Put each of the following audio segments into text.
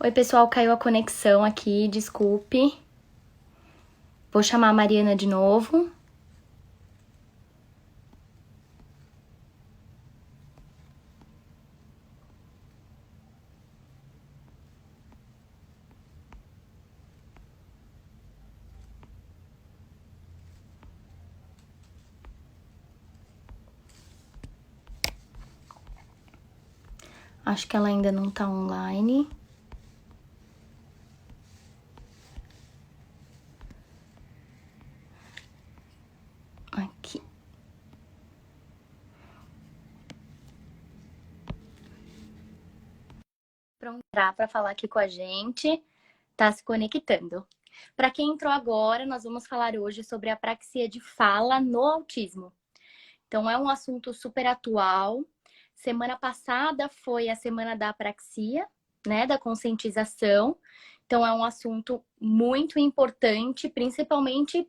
Oi, pessoal, caiu a conexão aqui, desculpe. Vou chamar a Mariana de novo. Acho que ela ainda não tá online. Aqui. Pronto, para falar aqui com a gente, tá se conectando. Para quem entrou agora, nós vamos falar hoje sobre a apraxia de fala no autismo. Então, é um assunto super atual. Semana passada foi a semana da apraxia, né, da conscientização. Então, é um assunto muito importante, principalmente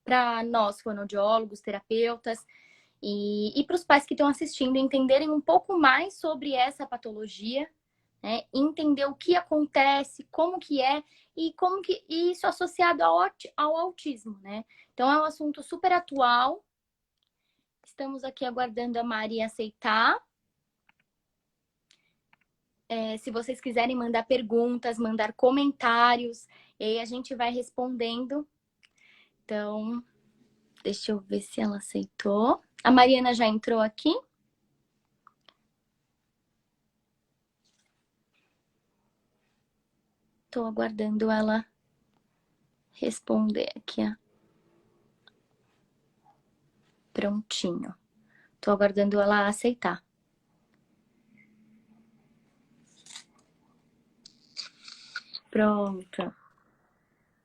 para nós, fonoaudiólogos, terapeutas, e para os pais que estão assistindo entenderem um pouco mais sobre essa patologia, né, entender o que acontece, como que é e como que isso associado ao autismo, né? Então, é um assunto super atual. Estamos aqui aguardando a Mari aceitar. Se vocês quiserem mandar perguntas, mandar comentários, e aí a gente vai respondendo. Então, deixa eu ver se ela aceitou. A Mariana já entrou aqui? Estou aguardando ela responder aqui, ó. Prontinho. Estou aguardando ela aceitar. Pronto.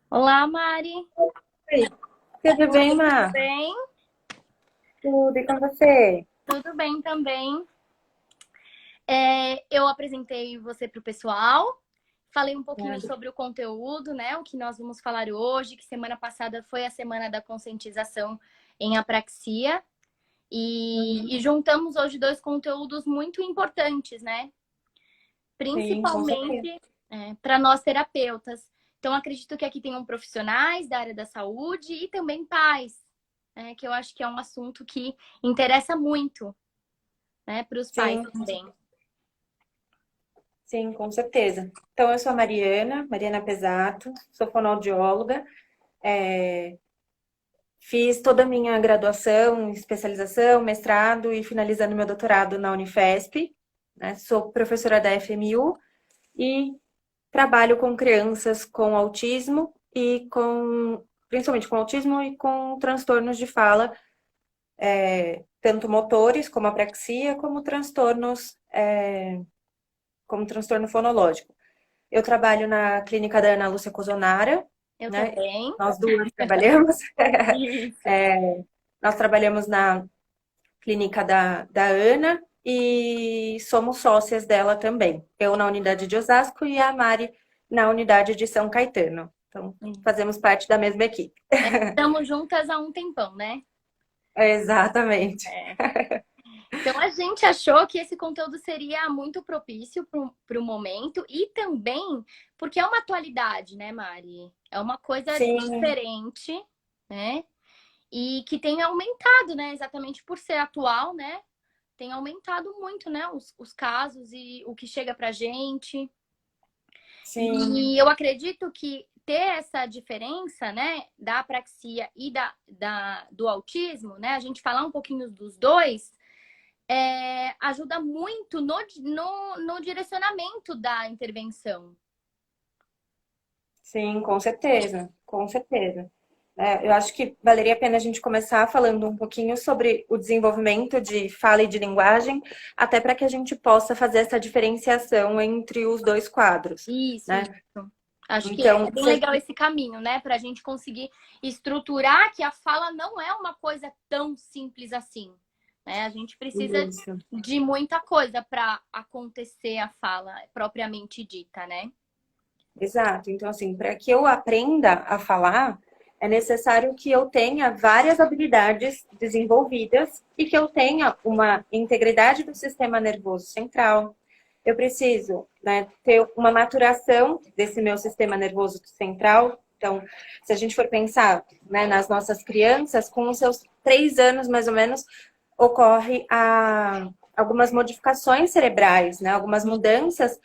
Olá, Mari. Oi, tudo bem, Tudo Má? bem? Tudo, e com você? Tudo bem também. Eu apresentei você para o pessoal, falei um pouquinho Nada. sobre o conteúdo, né? O que nós vamos falar hoje, que semana passada foi a semana da conscientização em apraxia. E Uhum. juntamos hoje dois conteúdos muito importantes, né? Sim, com certeza. Principalmente para nós terapeutas. Então, acredito que aqui tenham profissionais da área da saúde e também pais, né? Que eu acho que é um assunto que interessa muito, né, para os pais Sim, também. sim, com certeza. Então, eu sou a Mariana Pesato, sou fonoaudióloga, fiz toda a minha graduação, especialização, mestrado e finalizando meu doutorado na Unifesp, né? Sou professora da FMU e trabalho com crianças com autismo principalmente com autismo e com transtornos de fala, tanto motores, como apraxia, como transtorno fonológico. Eu trabalho na clínica da Ana Lúcia Cozonara, Eu né? também. Nós duas trabalhamos. Isso. Nós trabalhamos na clínica da Ana e somos sócias dela também. Eu na unidade de Osasco e a Mari na unidade de São Caetano. Então, fazemos parte da mesma equipe. Estamos juntas há um tempão, né? Exatamente. É. Então a gente achou que esse conteúdo seria muito propício para o momento e também porque é uma atualidade, né, Mari? É uma coisa Sim, diferente, né? E que tem aumentado, né? Exatamente por ser atual, né? Tem aumentado muito, né? Os casos e o que chega pra gente. sim, E eu acredito que ter essa diferença, né, da apraxia e do autismo, né, a gente falar um pouquinho dos dois, ajuda muito no direcionamento da intervenção. sim, com certeza, com certeza. Eu acho que valeria a pena a gente começar falando um pouquinho sobre o desenvolvimento de fala e de linguagem, até para que a gente possa fazer essa diferenciação entre os dois quadros, Isso, né? isso. Acho que é Então, bem legal esse caminho, né, para a gente conseguir estruturar que a fala não é uma coisa tão simples assim. Né? A gente precisa isso, de muita coisa para acontecer a fala propriamente dita, né? exato. Então, assim, para que eu aprenda a falar, é necessário que eu tenha várias habilidades desenvolvidas e que eu tenha uma integridade do sistema nervoso central. eu preciso, né, ter uma maturação desse meu sistema nervoso central. Então, se a gente for pensar, né, nas nossas crianças, com os seus 3 anos, mais ou menos, ocorre algumas modificações cerebrais, né, algumas mudanças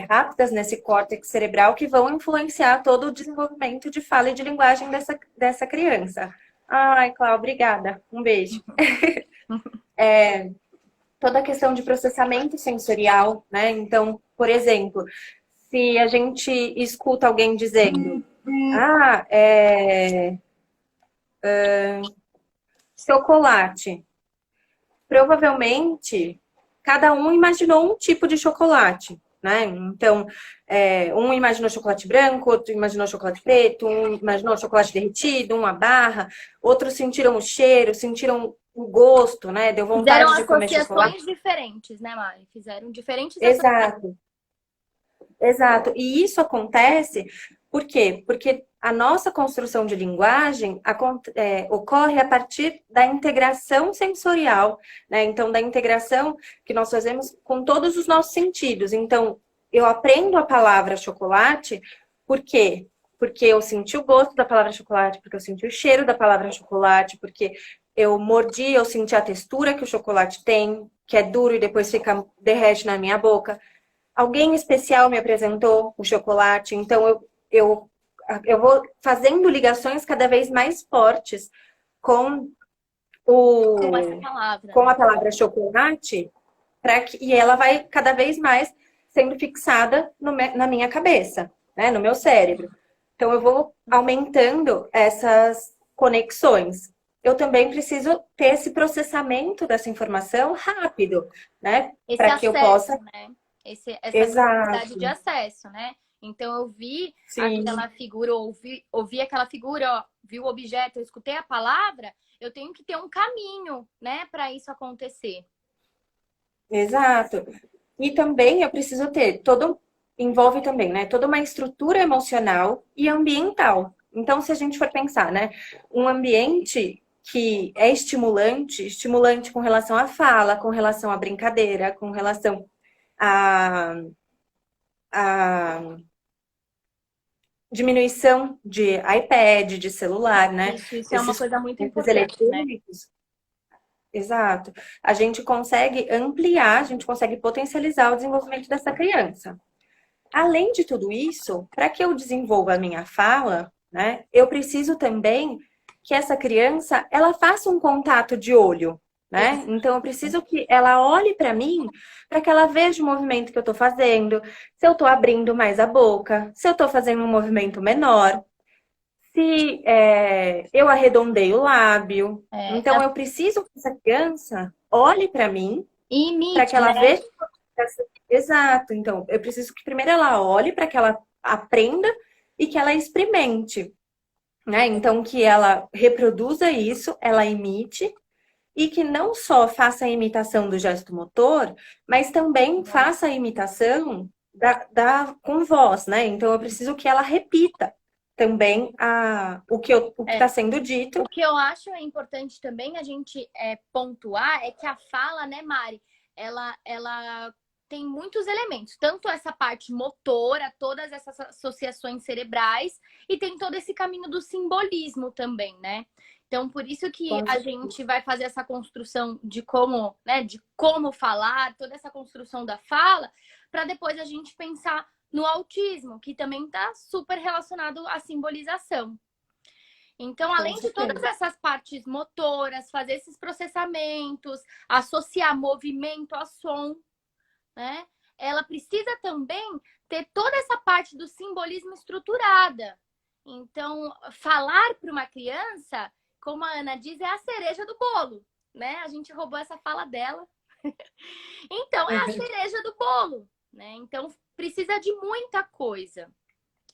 rápidas nesse córtex cerebral que vão influenciar todo o desenvolvimento de fala e de linguagem dessa criança. Ai, Cláudia, obrigada. Um beijo. Toda a questão de processamento sensorial, né? Então, por exemplo, se a gente escuta alguém dizendo, chocolate, provavelmente cada um imaginou um tipo de chocolate, né? Então, um imaginou chocolate branco, outro imaginou chocolate preto, um imaginou chocolate derretido, uma barra, outros sentiram o cheiro, sentiram o gosto, né? Deu Fizeram vontade de comer chocolate. associações diferentes, né, Mari? Fizeram diferentes associações. Exato, exato. E isso acontece por quê? Porque a nossa construção de linguagem ocorre a partir da integração sensorial, né? Então, da integração que nós fazemos com todos os nossos sentidos. Então, eu aprendo a palavra chocolate, por quê? Porque eu senti o gosto da palavra chocolate, porque eu senti o cheiro da palavra chocolate, porque eu mordi, eu senti a textura que o chocolate tem, que é duro e depois derrete na minha boca. Alguém especial me apresentou o chocolate, então eu vou fazendo ligações cada vez mais fortes com Essa palavra, com né? a palavra chocolate, e ela vai cada vez mais sendo fixada na minha cabeça, né, no meu cérebro. Então eu vou aumentando essas conexões. Eu também preciso ter esse processamento dessa informação rápido, né, Esse para que eu acesso, possa. né? Essa capacidade de Exato. acesso, né? Então eu vi Sim. aquela figura, ouvi aquela figura, ó, vi o objeto, eu escutei a palavra, eu tenho que ter um caminho, né, para isso acontecer. Exato. E também eu preciso ter envolve também, né, toda uma estrutura emocional e ambiental. Então, se a gente for pensar, né, um ambiente que é estimulante com relação à fala, com relação à brincadeira, com relação à diminuição de iPad, de celular, né? Isso é uma coisa muito Esses importante, né? eletrônicos. Exato. A gente consegue ampliar, a gente consegue potencializar o desenvolvimento dessa criança. Além de tudo isso, para que eu desenvolva a minha fala, né, eu preciso também que essa criança ela faça um contato de olho, né? Então eu preciso que ela olhe para mim, para que ela veja o movimento que eu estou fazendo, se eu estou abrindo mais a boca, se eu estou fazendo um movimento menor, se eu arredondei o lábio. Então eu preciso que essa criança olhe para mim, para imite, que ela né? veja. Exato. Então, eu preciso que primeiro ela olhe para que ela aprenda e que ela experimente, né? Então, que ela reproduza isso, ela imite e que não só faça a imitação do gesto motor, mas também faça a imitação com voz, né? Então, eu preciso que ela repita também o que está sendo dito. O que eu acho importante também a gente pontuar é que a fala, né, Mari, ela tem muitos elementos, tanto essa parte motora, todas essas associações cerebrais, e tem todo esse caminho do simbolismo também, né? Então, por isso que a gente vai fazer essa construção de como, né, de como falar, toda essa construção da fala, para depois a gente pensar no autismo, que também está super relacionado à simbolização. Então, além de todas essas partes motoras, fazer esses processamentos, associar movimento a som, né? Ela precisa também ter toda essa parte do simbolismo estruturada. Então, falar para uma criança, como a Ana diz, é a cereja do bolo, né? A gente roubou essa fala dela. Então, é a cereja do bolo, né? Então, precisa de muita coisa.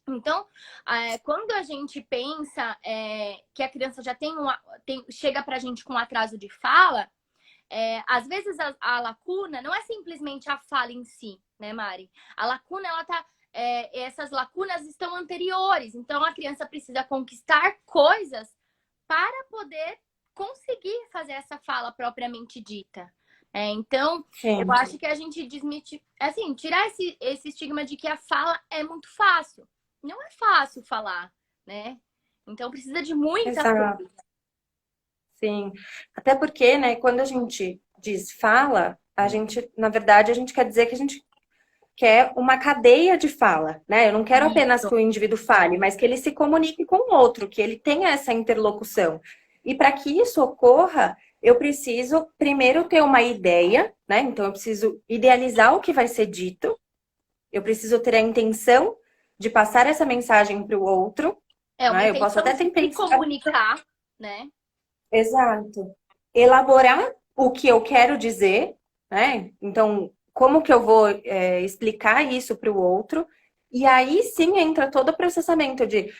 Então, quando a gente pensa que a criança já chega para a gente com atraso de fala, às vezes a lacuna não é simplesmente a fala em si, né, Mari? A lacuna, essas lacunas estão anteriores. Então, a criança precisa conquistar coisas para poder conseguir fazer essa fala propriamente dita. Então, eu Sim, acho que a gente assim, tirar esse estigma de que a fala é muito fácil. Não é fácil falar, né? Então, precisa de muita exato, coisa. sim. Até porque, né, quando a gente diz fala, a gente, na verdade, a gente quer dizer que a gente quer uma cadeia de fala, né? Eu não quero apenas Isso. que o indivíduo fale, mas que ele se comunique com o outro, que ele tenha essa interlocução. E para que isso ocorra, eu preciso primeiro ter uma ideia, né? Então eu preciso idealizar o que vai ser dito, eu preciso ter a intenção de passar essa mensagem para o outro, É uma né? Eu posso intenção até de ter se pensado. comunicar, né? Exato. Elaborar o que eu quero dizer, né? Então, como que eu vou explicar isso para o outro? E aí sim entra todo o processamento de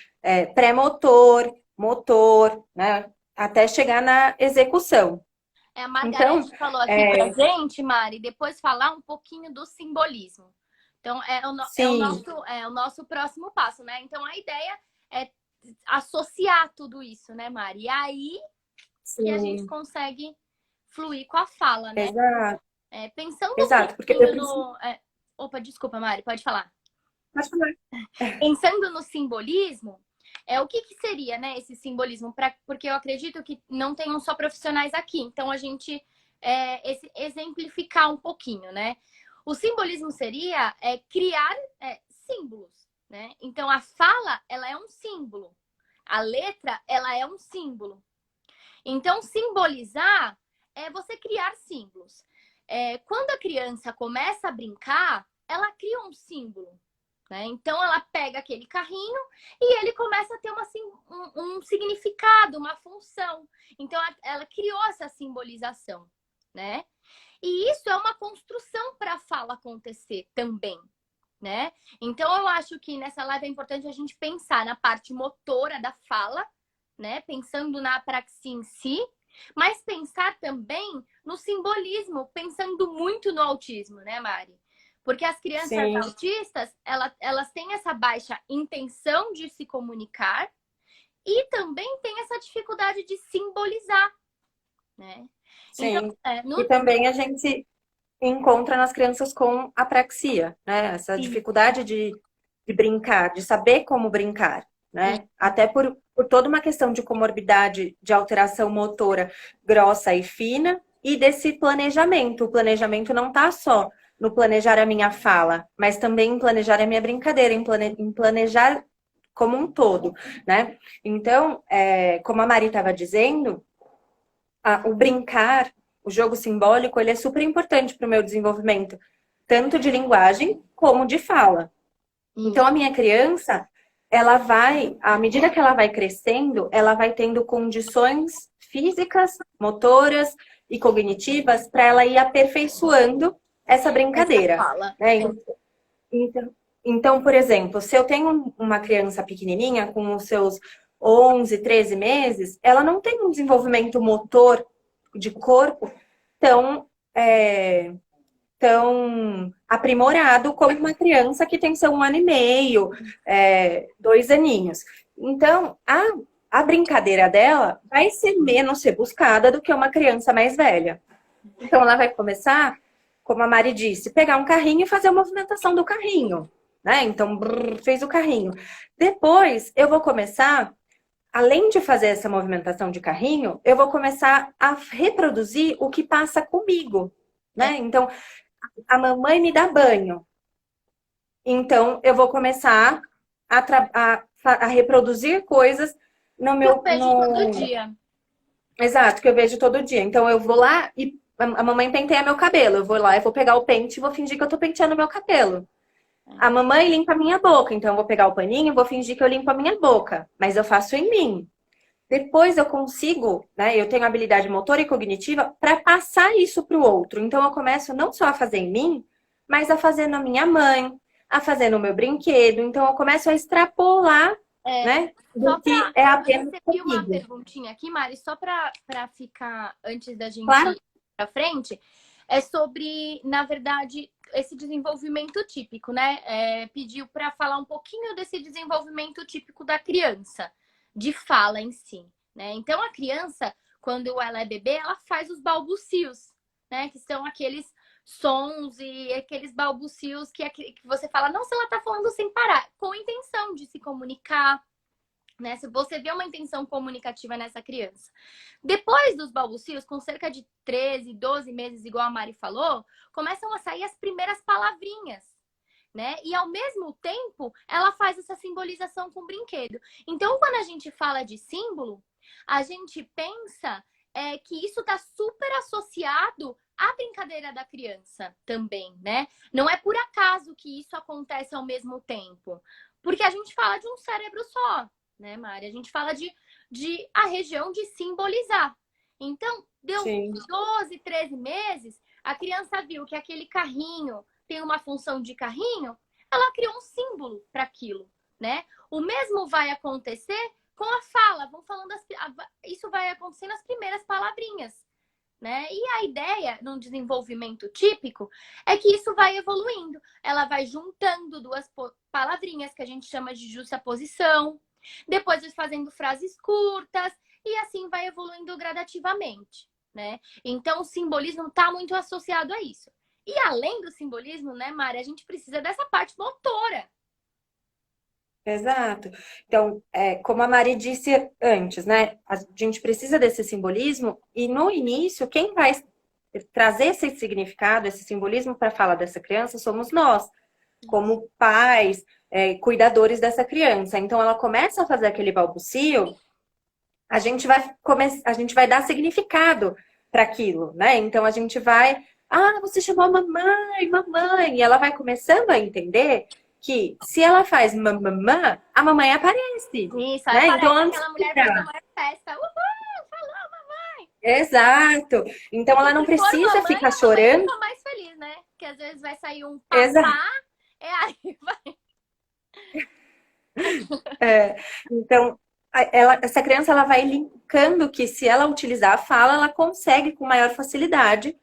pré-motor, motor, né? Até chegar na execução. A Então, Margarete falou aqui pra é, gente, Mari, depois falar um pouquinho do simbolismo. Então, sim, é o nosso próximo passo, né? Então, a ideia é associar tudo isso, né, Mari? E aí que a gente sim, consegue fluir com a fala, né? exato, Pensando um exato, porque eu pouquinho preciso. no. Opa, desculpa, Mari, pode falar. Pode falar. Pensando no simbolismo, o que seria, né, esse simbolismo? Porque eu acredito que não tenham só profissionais aqui, então a gente exemplificar um pouquinho, né? O simbolismo seria criar símbolos, né? Então a fala, ela é um símbolo, a letra, ela é um símbolo. Então simbolizar é você criar símbolos. Quando a criança começa a brincar, ela cria um símbolo. Né? Então ela pega aquele carrinho e ele começa a ter um significado, uma função. Então ela criou essa simbolização, né? E isso é uma construção para a fala acontecer também, né? Então eu acho que nessa live é importante a gente pensar na parte motora da fala, né? Pensando na apraxia em si, mas pensar também no simbolismo, pensando muito no autismo, né, Mari? Porque as crianças Sim, autistas, elas têm essa baixa intenção de se comunicar e também têm essa dificuldade de simbolizar, né? Então, sim. E também a gente encontra nas crianças com apraxia, né? Essa dificuldade de brincar, de saber como brincar, né? Até por toda uma questão de comorbidade, de alteração motora grossa e fina e desse planejamento. O planejamento não está só no planejar a minha fala, mas também em planejar a minha brincadeira, em planejar como um todo, né? Então, como a Mari estava dizendo, o brincar, o jogo simbólico, ele é super importante para o meu desenvolvimento, tanto de linguagem como de fala. Então, isso. a minha criança, ela vai, à medida que ela vai crescendo, ela vai tendo condições físicas, motoras e cognitivas para ela ir aperfeiçoando essa Essa brincadeira, fala. né? Então, então, por exemplo, se eu tenho uma criança pequenininha com os seus 11, 13 meses, ela não tem um desenvolvimento motor de corpo tão, tão aprimorado como uma criança que tem seu 1 ano e meio, 2 aninhos. Então, a brincadeira dela vai ser menos rebuscada do que uma criança mais velha. Então, ela vai começar, como a Mari disse, pegar um carrinho e fazer a movimentação do carrinho. Né? Então, brrr, fez o carrinho. Depois, eu vou começar, além de fazer essa movimentação de carrinho, eu vou começar a reproduzir o que passa comigo. É, Né? Então, a mamãe me dá banho. Então, eu vou começar a reproduzir coisas no que eu meu. vejo todo dia. Exato, que eu vejo todo dia. Então, eu vou lá e a mamãe penteia meu cabelo. Eu vou lá e vou pegar o pente e vou fingir que eu tô penteando meu cabelo. A mamãe limpa a minha boca, então eu vou pegar o paninho e vou fingir que eu limpo a minha boca. Mas eu faço em mim. Depois eu consigo, né? Eu tenho habilidade motora e cognitiva para passar isso para o outro. Então eu começo não só a fazer em mim, mas a fazer na minha mãe, a fazer no meu brinquedo. Então eu começo a extrapolar, É, né? só Do que para. é Eu apenas recebi uma comigo. perguntinha aqui, Mari, só para ficar antes da gente Claro, ir para frente. É sobre, na verdade, esse desenvolvimento típico, né? Pediu para falar um pouquinho desse desenvolvimento típico da criança, de fala em si, né? Então, a criança, quando ela é bebê, ela faz os balbucios, né? Que são aqueles sons e aqueles balbucios que você fala, não, se ela tá falando sem parar, com intenção de se comunicar, né? Se você vê uma intenção comunicativa nessa criança. Depois dos balbucios, com cerca de 13, 12 meses, igual a Mari falou, começam a sair as primeiras palavrinhas, né? E ao mesmo tempo, ela faz essa simbolização com o brinquedo. Então, quando a gente fala de símbolo, a gente pensa que isso está super associado à brincadeira da criança também, né? Não é por acaso que isso acontece ao mesmo tempo. Porque a gente fala de um cérebro só, né, Mari? A gente fala de a região de simbolizar. Então, deu Sim. 12, 13 meses, a criança viu que aquele carrinho tem uma função de carrinho, ela criou um símbolo para aquilo, né? O mesmo vai acontecer com a fala. Vão falando isso vai acontecer nas primeiras palavrinhas, né? E a ideia, num desenvolvimento típico, é que isso vai evoluindo. Ela vai juntando duas palavrinhas que a gente chama de justaposição, depois vai fazendo frases curtas e assim vai evoluindo gradativamente, né? Então o simbolismo está muito associado a isso. E além do simbolismo, né, Mari, a gente precisa dessa parte motora. Exato. Então, como a Mari disse antes, né? A gente precisa desse simbolismo e no início, quem vai trazer esse significado, esse simbolismo para a fala dessa criança somos nós, como pais, cuidadores dessa criança. Então, ela começa a fazer aquele balbucio, a gente vai dar significado para aquilo, né? Então, a gente vai, você chamou a mamãe, mamãe, e ela vai começando a entender que se ela faz mamãe, a mamãe aparece. Isso, aí Né? Então, parece antes aquela mulher faz a maior festa. Falou! exato. Então, ela E não se for precisa mamãe, ficar a mamãe chorando. fica mais feliz, né? Porque às vezes vai sair um Exato. papá, aí vai. Então, essa criança ela vai linkando que se ela utilizar a fala, ela consegue com maior facilidade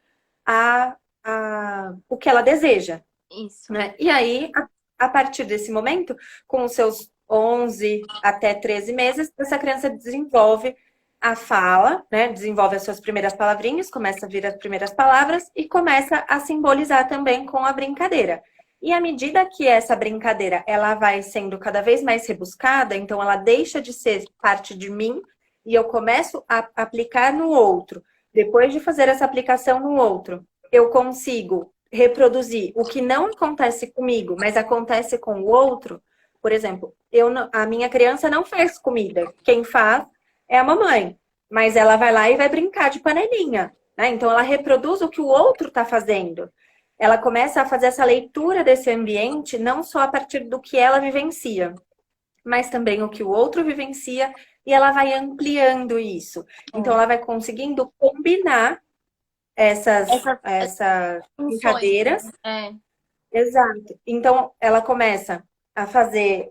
o que ela deseja. Isso. Né? E aí, a partir desse momento, com os seus 11 até 13 meses, essa criança desenvolve a fala, né? Desenvolve as suas primeiras palavrinhas, começa a vir as primeiras palavras e começa a simbolizar também com a brincadeira. E à medida que essa brincadeira ela vai sendo cada vez mais rebuscada, então ela deixa de ser parte de mim e eu começo a aplicar no outro. Depois de fazer essa aplicação no outro, eu consigo reproduzir o que não acontece comigo, mas acontece com o outro. Por exemplo, a minha criança não faz comida. Quem faz é a mamãe. Mas ela vai lá e vai brincar de panelinha. Né? Então, ela reproduz o que o outro está fazendo. Ela começa a fazer essa leitura desse ambiente, não só a partir do que ela vivencia, mas também o que o outro vivencia, e ela vai ampliando isso. Então, ela vai conseguindo combinar essas brincadeiras. Exato. Então, ela começa a fazer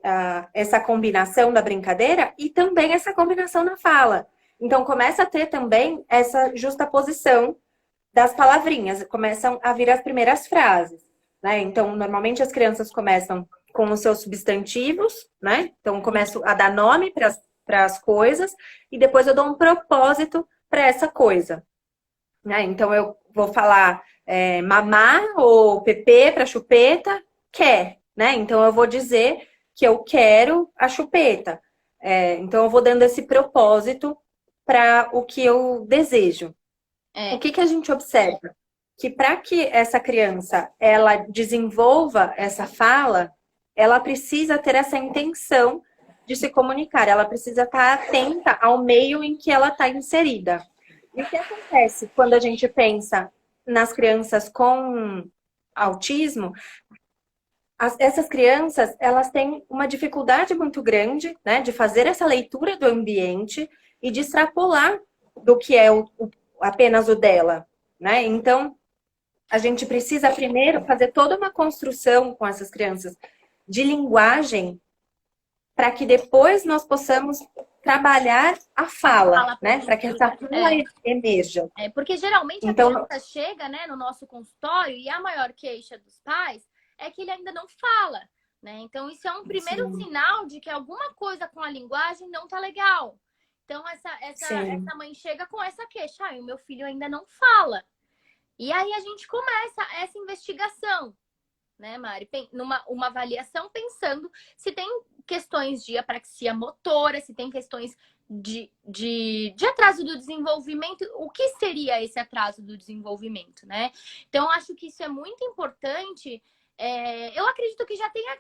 essa combinação da brincadeira e também essa combinação na fala. Então, começa a ter também essa justaposição das palavrinhas, começam a vir as primeiras frases, né? Então, normalmente as crianças começam com os seus substantivos, né? Então, começo a dar nome para as coisas e depois eu dou um propósito para essa coisa. Né? Então, eu vou falar mamar ou PP para chupeta, quer, né? Então, eu vou dizer que eu quero a chupeta. Então, eu vou dando esse propósito para o que eu desejo. O que a gente observa? Que para que essa criança ela desenvolva essa fala, ela precisa ter essa intenção de se comunicar, ela precisa estar atenta ao meio em que ela está inserida. E o que acontece quando a gente pensa nas crianças com autismo? Essas crianças, elas têm uma dificuldade muito grande, né, de fazer essa leitura do ambiente e de extrapolar do que é apenas o dela, né? Então, a gente precisa primeiro fazer toda uma construção com essas crianças de linguagem para que depois nós possamos trabalhar a fala, né? Para que essa fala emerja. Porque geralmente a criança chega, né, no nosso consultório e a maior queixa dos pais é que ele ainda não fala, né? Então isso é um primeiro sinal de que alguma coisa com a linguagem não tá legal. Então essa mãe chega com essa queixa, o meu filho ainda não fala. E aí a gente começa essa investigação, né, Mari? Uma avaliação pensando se tem questões de apraxia motora, se tem questões de atraso do desenvolvimento. O que seria esse atraso do desenvolvimento, né? Então, acho que isso é muito importante. Eu acredito que já tenha,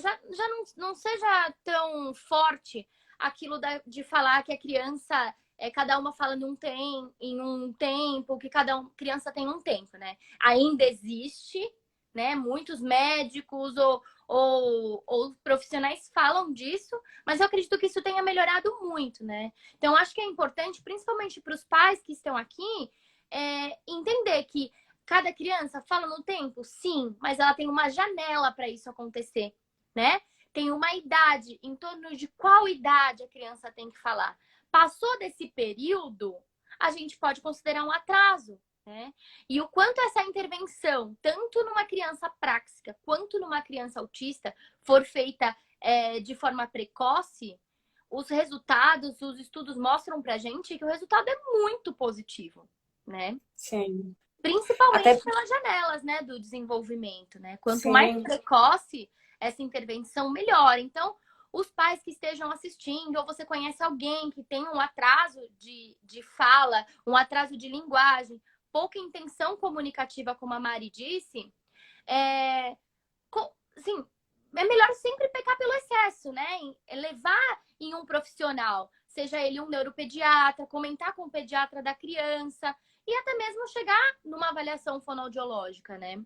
já não seja tão forte aquilo de falar que a criança, cada uma fala em um tempo, que criança tem um tempo, né? Ainda existe, né? Muitos médicos ou profissionais falam disso, mas eu acredito que isso tenha melhorado muito, né? Então, acho que é importante, principalmente para os pais que estão aqui, entender que cada criança fala no tempo, sim, mas ela tem uma janela para isso acontecer, né? Tem uma idade, em torno de qual idade a criança tem que falar. Passou desse período, a gente pode considerar um atraso, né? E o quanto essa intervenção, tanto numa criança práxica quanto numa criança autista, for feita de forma precoce, os resultados, os estudos mostram pra gente que o resultado é muito positivo, né? Sim. Principalmente Até, pelas janelas, né, do desenvolvimento, né? Quanto mais sim, precoce essa intervenção, melhor. Então, os pais que estejam assistindo, ou você conhece alguém que tem um atraso de fala, um atraso de linguagem, pouca intenção comunicativa, como a Mari disse, assim, é melhor sempre pecar pelo excesso, né? Levar em um profissional, seja ele um neuropediatra, comentar com o pediatra da criança e até mesmo chegar numa avaliação fonoaudiológica, né?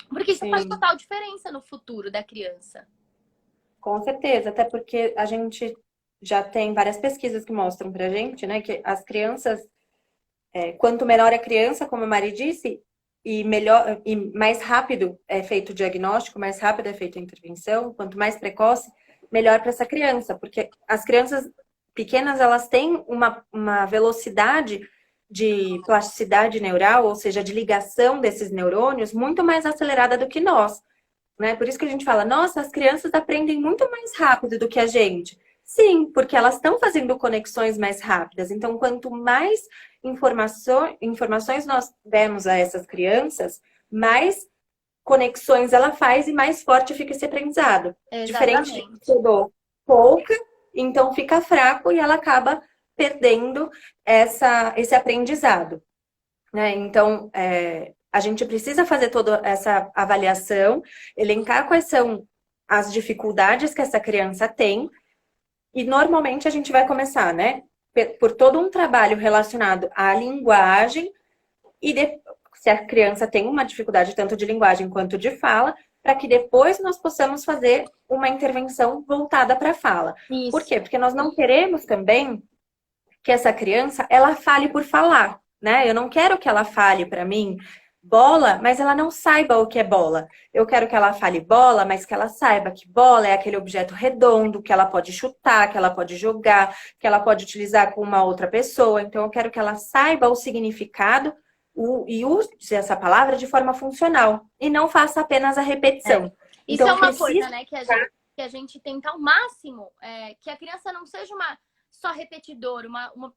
Porque isso faz sim, total diferença no futuro da criança. com certeza. Até porque a gente já tem várias pesquisas que mostram pra gente, né, que as crianças, quanto menor a criança, como a Mari disse, e melhor e mais rápido é feito o diagnóstico, mais rápido é feita a intervenção, quanto mais precoce, melhor para essa criança, porque as crianças pequenas elas têm uma velocidade de plasticidade neural, ou seja, de ligação desses neurônios, muito mais acelerada do que nós, né? Por isso que a gente fala, nossa, as crianças aprendem muito mais rápido do que a gente. Sim, porque elas estão fazendo conexões mais rápidas. Então, quanto mais informações nós demos a essas crianças, mais conexões ela faz e mais forte fica esse aprendizado. Diferente de que Exatamente. eu dou pouca, então fica fraco e ela acaba perdendo esse aprendizado, né? Então, a gente precisa fazer toda essa avaliação, elencar quais são as dificuldades que essa criança tem, e normalmente a gente vai começar, né? Por todo um trabalho relacionado à linguagem, e se a criança tem uma dificuldade tanto de linguagem quanto de fala, para que depois nós possamos fazer uma intervenção voltada para a fala. Por Isso. quê? Porque nós não queremos também que essa criança ela fale por falar, né? Eu não quero que ela fale para mim bola, mas ela não saiba o que é bola. Eu quero que ela fale bola, mas que ela saiba que bola é aquele objeto redondo que ela pode chutar, que ela pode jogar, que ela pode utilizar com uma outra pessoa. Então eu quero que ela saiba o significado e use essa palavra de forma funcional e não faça apenas a É. repetição. Isso Então é eu uma coisa, preciso. né, que a gente tenta ao máximo, que a criança não seja uma só repetidora,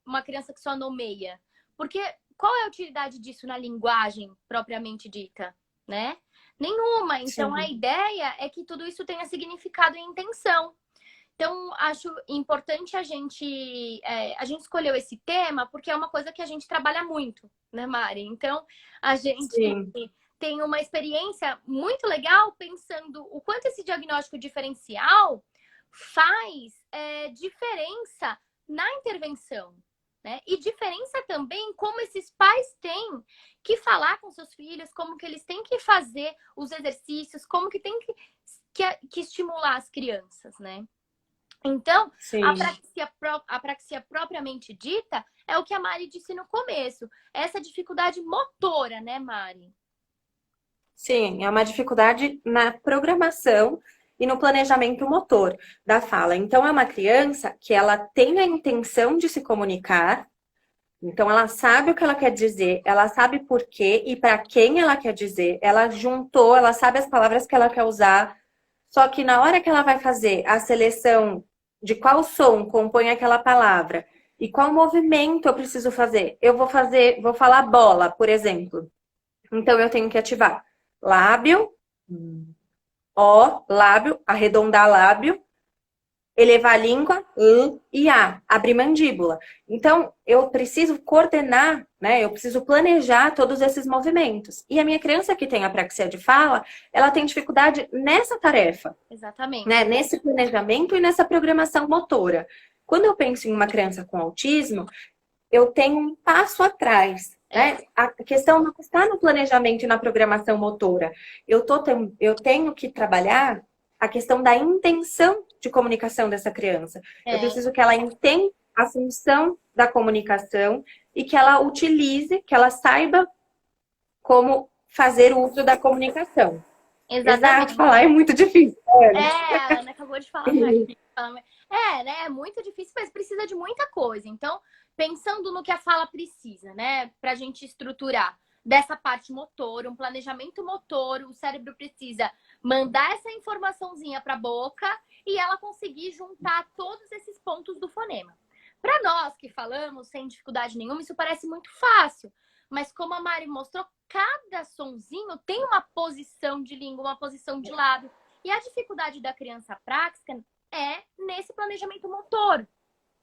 uma criança que só nomeia. Porque qual é a utilidade disso na linguagem propriamente dita, né? Nenhuma. Então, a Sim, ideia é que tudo isso tenha significado e intenção. Então, acho importante a gente escolheu esse tema porque é uma coisa que a gente trabalha muito, né, Mari? Então, a gente sim, tem uma experiência muito legal pensando o quanto esse diagnóstico diferencial faz diferença na intervenção, né? E diferença também como esses pais têm que falar com seus filhos, como que eles têm que fazer os exercícios, como que tem que estimular as crianças, né? Então, sim. a apraxia propriamente dita é o que a Mari disse no começo. Essa dificuldade motora, né, Mari? Sim, é uma dificuldade na programação e no planejamento motor da fala. Então, é uma criança que ela tem a intenção de se comunicar, então ela sabe o que ela quer dizer, ela sabe por quê e para quem ela quer dizer, ela juntou, ela sabe as palavras que ela quer usar, só que na hora que ela vai fazer a seleção de qual som compõe aquela palavra e qual movimento eu preciso fazer, vou falar bola, por exemplo. Então, eu tenho que ativar lábio, O, lábio, arredondar lábio, elevar a língua, e A, abrir mandíbula. Então, eu preciso coordenar, né? Eu preciso planejar todos esses movimentos. E a minha criança que tem apraxia de fala, ela tem dificuldade nessa tarefa. Exatamente. Né? Nesse planejamento e nessa programação motora. Quando eu penso em uma criança com autismo, eu tenho um passo atrás. Né? A questão não está no planejamento e na programação motora. Eu tenho que trabalhar a questão da intenção de comunicação dessa criança. Eu preciso que ela entenda a função da comunicação e que ela utilize, que ela saiba como fazer uso da comunicação. Exatamente. Exato, falar é muito difícil. A Ana acabou de falar aqui. Né? É muito difícil, mas precisa de muita coisa. Então, pensando no que a fala precisa, né? Pra gente estruturar dessa parte motora, um planejamento motor, o cérebro precisa mandar essa informaçãozinha pra boca e ela conseguir juntar todos esses pontos do fonema. Para nós que falamos sem dificuldade nenhuma, isso parece muito fácil. Mas como a Mari mostrou, cada sonzinho tem uma posição de língua, uma posição de lábio. E a dificuldade da criança apráxica é nesse planejamento motor,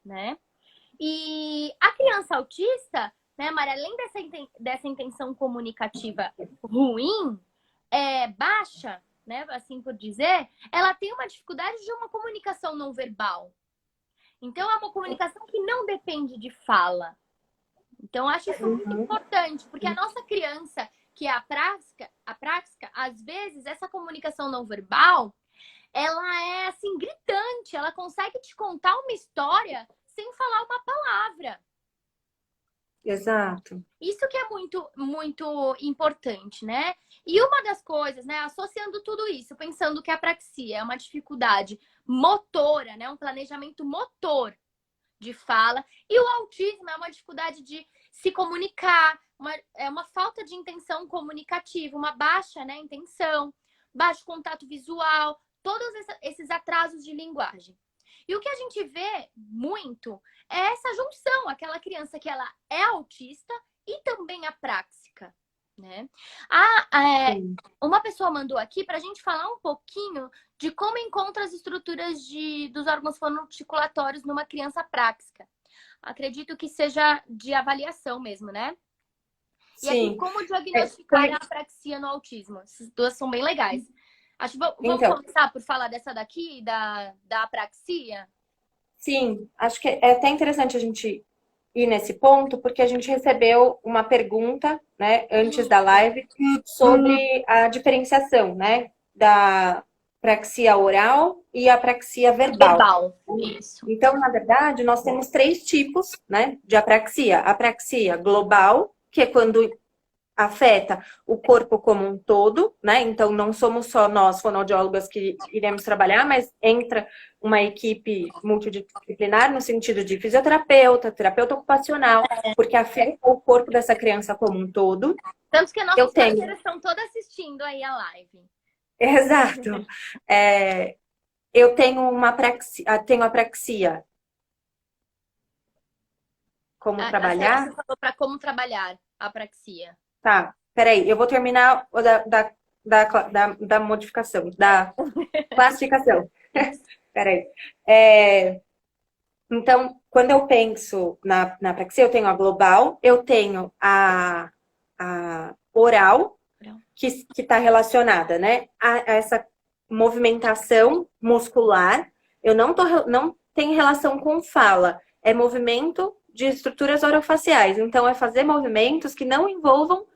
né? E a criança autista, né, Mari, além dessa intenção comunicativa ruim, baixa, né, assim por dizer, ela tem uma dificuldade de uma comunicação não verbal. Então, é uma comunicação que não depende de fala. Então, eu acho isso muito importante, porque a nossa criança, que é a prática, às vezes, essa comunicação não verbal, ela é, assim, gritante. Ela consegue te contar uma história sem falar uma palavra. Exato. Isso que é muito, muito importante, né? E uma das coisas, né, associando tudo isso, pensando que a apraxia é uma dificuldade motora, né, um planejamento motor de fala, e o autismo é uma dificuldade de se comunicar, é uma falta de intenção comunicativa, uma baixa, né, intenção, baixo contato visual, todos esses atrasos de linguagem. E o que a gente vê muito é essa junção, aquela criança que ela é autista e também apráxica, né? Uma pessoa mandou aqui para a gente falar um pouquinho de como encontra as estruturas dos órgãos fonoarticulatórios numa criança apráxica. Acredito que seja de avaliação mesmo, né? E aqui, como diagnosticar a apraxia no autismo? Essas duas são bem legais. Acho que vamos começar por falar dessa daqui, da apraxia? Sim, acho que é até interessante a gente ir nesse ponto, porque a gente recebeu uma pergunta, né, antes da live, sobre a diferenciação, né, da apraxia oral e a apraxia verbal. Isso. Então, na verdade, nós temos 3 tipos, né, de apraxia. Apraxia global, que é quando afeta o corpo como um todo, né? Então, não somos só nós, fonoaudiólogas, que iremos trabalhar, mas entra uma equipe multidisciplinar no sentido de fisioterapeuta, terapeuta ocupacional, porque afeta o corpo dessa criança como um todo. Tanto que nossos parceiros estão todos assistindo aí a live. Exato. Eu tenho apraxia. Como trabalhar? Você falou para como trabalhar a apraxia. Tá, peraí, eu vou terminar o da modificação, da classificação. Peraí. Então, quando eu penso na apraxia, eu tenho a global, eu tenho a oral, que está relacionada, né, a essa movimentação muscular. Eu não tenho relação com fala, é movimento de estruturas orofaciais. Então, é fazer movimentos que não envolvam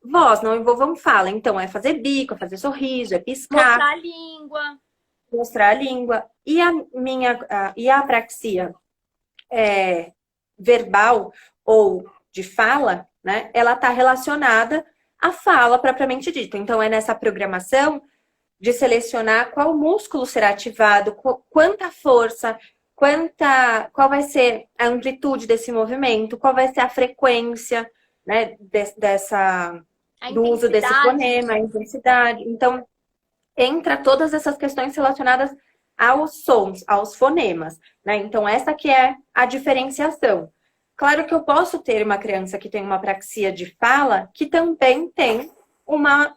voz, não envolvam fala. Então, é fazer bico, é fazer sorriso, é piscar. Mostrar a língua. Mostrar a língua. E a apraxia verbal ou de fala, né? Ela está relacionada à fala propriamente dita. Então, é nessa programação de selecionar qual músculo será ativado, quanta força, qual vai ser a amplitude desse movimento, qual vai ser a frequência, né, do uso desse fonema, a intensidade. Então, entra todas essas questões relacionadas aos sons, aos fonemas, né? Então, essa que é a diferenciação. Claro que eu posso ter uma criança que tem uma apraxia de fala que também tem uma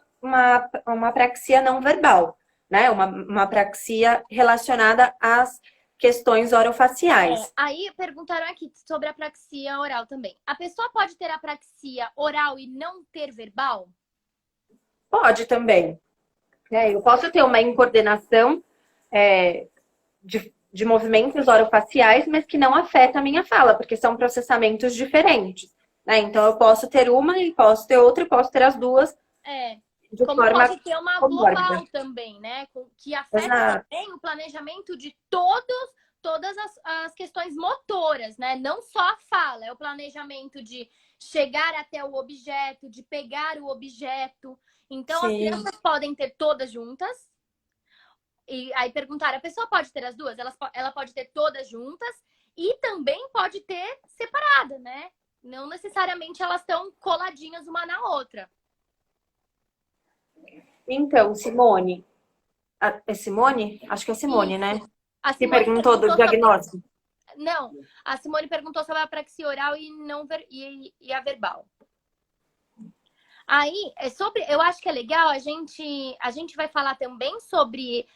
apraxia não verbal, né? Uma apraxia relacionada às questões orofaciais. Aí perguntaram aqui sobre a apraxia oral também. A pessoa pode ter apraxia oral e não ter verbal? Pode também. Eu posso ter uma incoordenação de movimentos orofaciais, mas que não afeta a minha fala, porque são processamentos diferentes. Né? Então, eu posso ter uma e posso ter outra e posso ter as duas. Como pode ter uma global também, né? Que afeta também o planejamento de todas as questões motoras, né? Não só a fala, é o planejamento de chegar até o objeto, de pegar o objeto. Então, Sim. As crianças podem ter todas juntas. E aí perguntaram, a pessoa pode ter as duas? Ela pode ter todas juntas e também pode ter separada, né? Não necessariamente elas estão coladinhas uma na outra. Então, Simone. É Simone? Acho que é Simone, Isso. Né? A Simone que perguntou do diagnóstico. Não, a Simone perguntou sobre a apraxia oral e a verbal. Aí, eu acho que é legal, a gente vai falar também sobre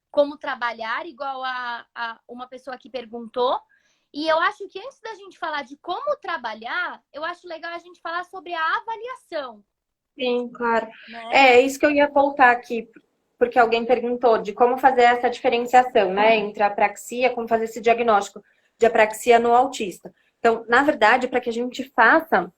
como trabalhar, igual a uma pessoa que perguntou. E eu acho que antes da gente falar de como trabalhar, eu acho legal a gente falar sobre a avaliação. Sim, claro. Né? É isso que eu ia voltar aqui, porque alguém perguntou de como fazer essa diferenciação, né, entre a apraxia, como fazer esse diagnóstico de apraxia no autista. Então, na verdade, para que a gente faça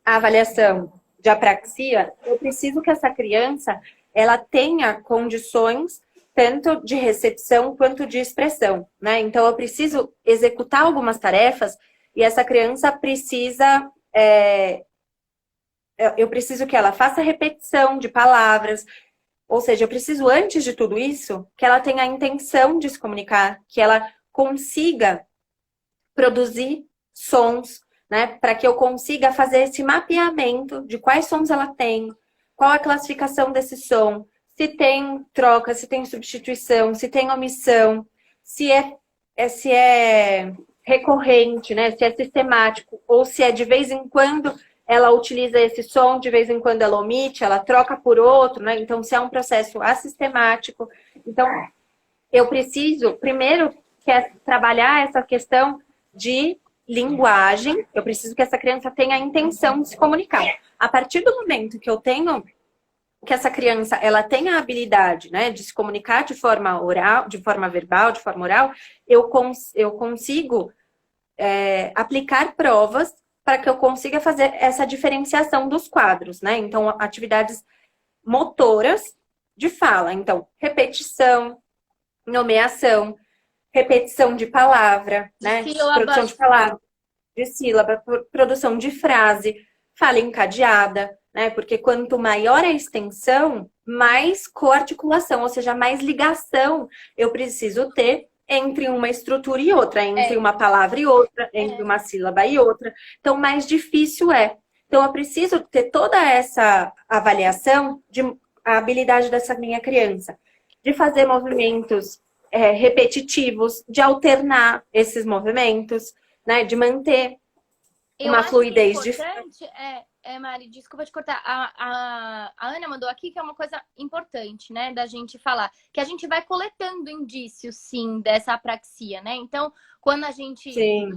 a avaliação de apraxia, eu preciso que essa criança ela tenha condições tanto de recepção quanto de expressão, né? Então, eu preciso executar algumas tarefas e essa criança precisa... eu preciso que ela faça repetição de palavras, ou seja, eu preciso, antes de tudo isso, que ela tenha a intenção de se comunicar, que ela consiga produzir sons, né? Para que eu consiga fazer esse mapeamento de quais sons ela tem, qual a classificação desse som, se tem troca, se tem substituição, se tem omissão, se é recorrente, né? Se é sistemático, ou se é de vez em quando ela utiliza esse som, de vez em quando ela omite, ela troca por outro, né? Então, se é um processo assistemático. Então, eu preciso, primeiro, trabalhar essa questão de linguagem. Eu preciso que essa criança tenha a intenção de se comunicar. A partir do momento que eu tenho, que essa criança, ela tenha a habilidade, né, de se comunicar de forma oral, de forma verbal, de forma oral, eu consigo aplicar provas para que eu consiga fazer essa diferenciação dos quadros, né? Então, atividades motoras de fala. Então, repetição, nomeação, repetição de palavra, né? Produção de palavra, de sílaba, produção de frase, fala encadeada, né? Porque quanto maior a extensão, mais coarticulação, ou seja, mais ligação eu preciso ter entre uma estrutura e outra, entre uma palavra e outra, entre uma sílaba e outra. Então, mais difícil é. Então, eu preciso ter toda essa avaliação de a habilidade dessa minha criança, de fazer movimentos repetitivos, de alternar esses movimentos, né? De manter uma fluidez. Mari, desculpa te cortar. A Ana mandou aqui que é uma coisa importante, né, da gente falar. Que a gente vai coletando indícios, sim, dessa apraxia, né? Então, quando a gente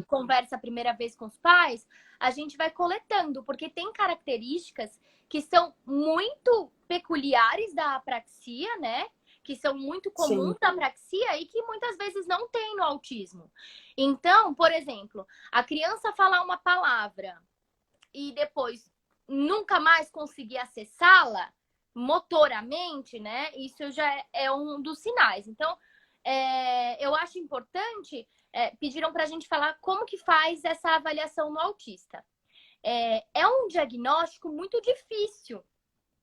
conversa a primeira vez com os pais, a gente vai coletando, porque tem características que são muito peculiares da apraxia, né? Que são muito comuns da apraxia e que muitas vezes não tem no autismo. Então, por exemplo, a criança falar uma palavra e depois nunca mais conseguir acessá-la motoramente, né? Isso já é um dos sinais. Então, eu acho importante, pediram para a gente falar como que faz essa avaliação no autista. É um diagnóstico muito difícil,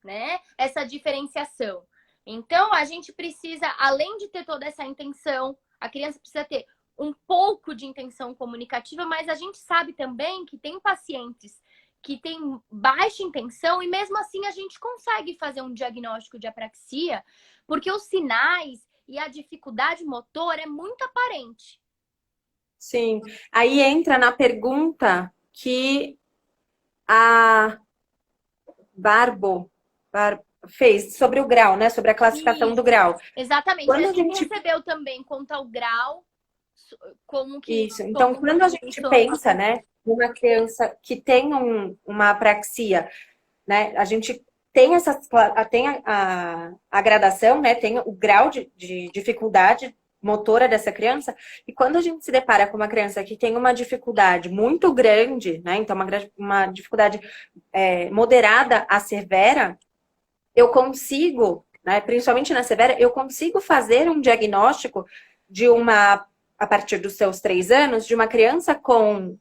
né? Essa diferenciação. Então, a gente precisa, além de ter toda essa intenção, a criança precisa ter um pouco de intenção comunicativa, mas a gente sabe também que tem pacientes que têm baixa intenção e mesmo assim a gente consegue fazer um diagnóstico de apraxia, porque os sinais e a dificuldade motora é muito aparente. Sim. Aí entra na pergunta que a Barbo fez sobre o grau, né? Sobre a classificação do Isso, grau. exatamente. Quando A a gente gente recebeu também quanto ao grau, como que, Isso. Então, como quando a que gente funciona. pensa, né, numa criança que tem uma apraxia, né, a gente tem a gradação, né, tem o grau de dificuldade motora dessa criança, e quando a gente se depara com uma criança que tem uma dificuldade muito grande, né, então uma dificuldade moderada a severa, eu consigo, né, principalmente na severa, eu consigo fazer um diagnóstico de a partir dos seus 3 anos, de uma criança com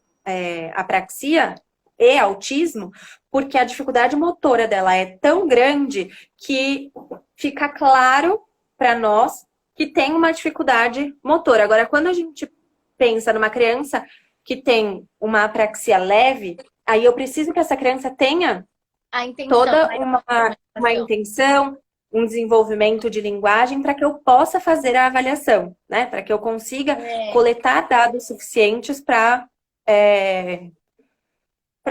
apraxia e autismo, porque a dificuldade motora dela é tão grande que fica claro para nós que tem uma dificuldade motora. Agora, quando a gente pensa numa criança que tem uma apraxia leve, aí eu preciso que essa criança tenha A intenção, toda né? uma intenção, um desenvolvimento de linguagem para que eu possa fazer a avaliação, né? Para que eu consiga É, coletar dados suficientes para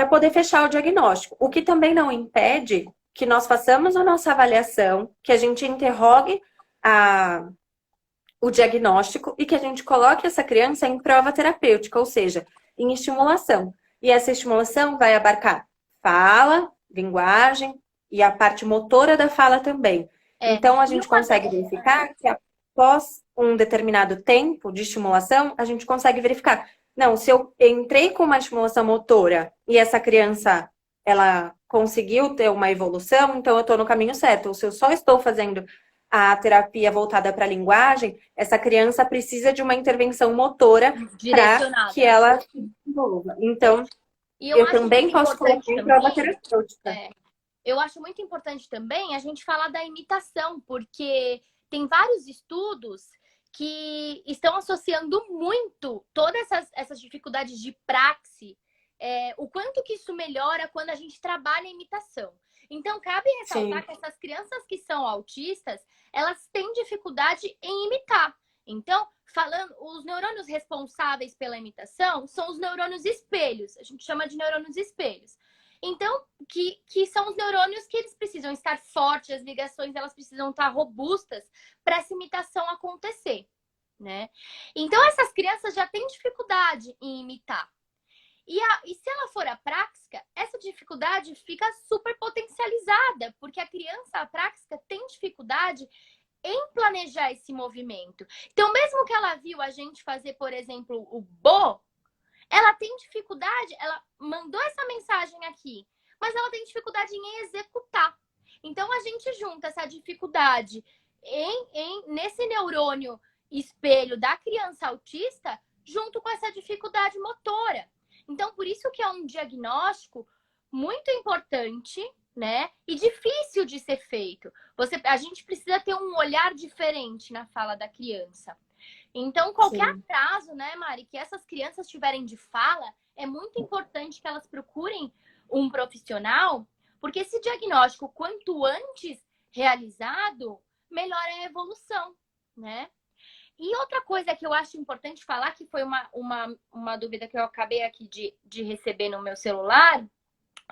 poder fechar o diagnóstico. O que também não impede que nós façamos a nossa avaliação, que a gente interrogue o diagnóstico e que a gente coloque essa criança em prova terapêutica, ou seja, em estimulação. E essa estimulação vai abarcar fala, linguagem e a parte motora da fala também. é. Então, a E gente uma consegue verificar que após um determinado tempo de estimulação, a gente consegue verificar. Não, se eu entrei com uma estimulação motora e essa criança, ela conseguiu ter uma evolução, então eu estou no caminho certo. Ou se eu só estou fazendo a terapia voltada para a linguagem, essa criança precisa de uma intervenção motora para que direcionada. ela se desenvolva. É. Então, E eu eu acho também muito posso colocar importante em prova também. terapêutica. É, eu acho muito importante também a gente falar da imitação, porque tem vários estudos que estão associando muito todas essas dificuldades de praxe, o quanto que isso melhora quando a gente trabalha a imitação. Então, cabe Sim, ressaltar que essas crianças que são autistas, elas têm dificuldade em imitar. Então, falando, os neurônios responsáveis pela imitação são os neurônios espelhos. A gente chama de neurônios espelhos. Então, que são os neurônios que eles precisam estar fortes, as ligações elas precisam estar robustas para essa imitação acontecer, né? Então, essas crianças já têm dificuldade em imitar. E se ela for apráxica, essa dificuldade fica super potencializada, porque a criança apráxica tem dificuldade em planejar esse movimento. Então, mesmo que ela viu a gente fazer, por exemplo, o bo, ela tem dificuldade, ela mandou essa mensagem aqui, mas ela tem dificuldade em executar. Então a gente junta essa dificuldade nesse neurônio espelho da criança autista junto com essa dificuldade motora. Então por isso que é um diagnóstico muito importante, né? E difícil de ser feito. A gente precisa ter um olhar diferente na fala da criança. Então, qualquer sim, atraso, né, Mari, que essas crianças tiverem de fala, é muito importante que elas procurem um profissional, porque esse diagnóstico, quanto antes realizado, melhor é a evolução, né? E outra coisa que eu acho importante falar, que foi uma dúvida que eu acabei aqui de receber no meu celular,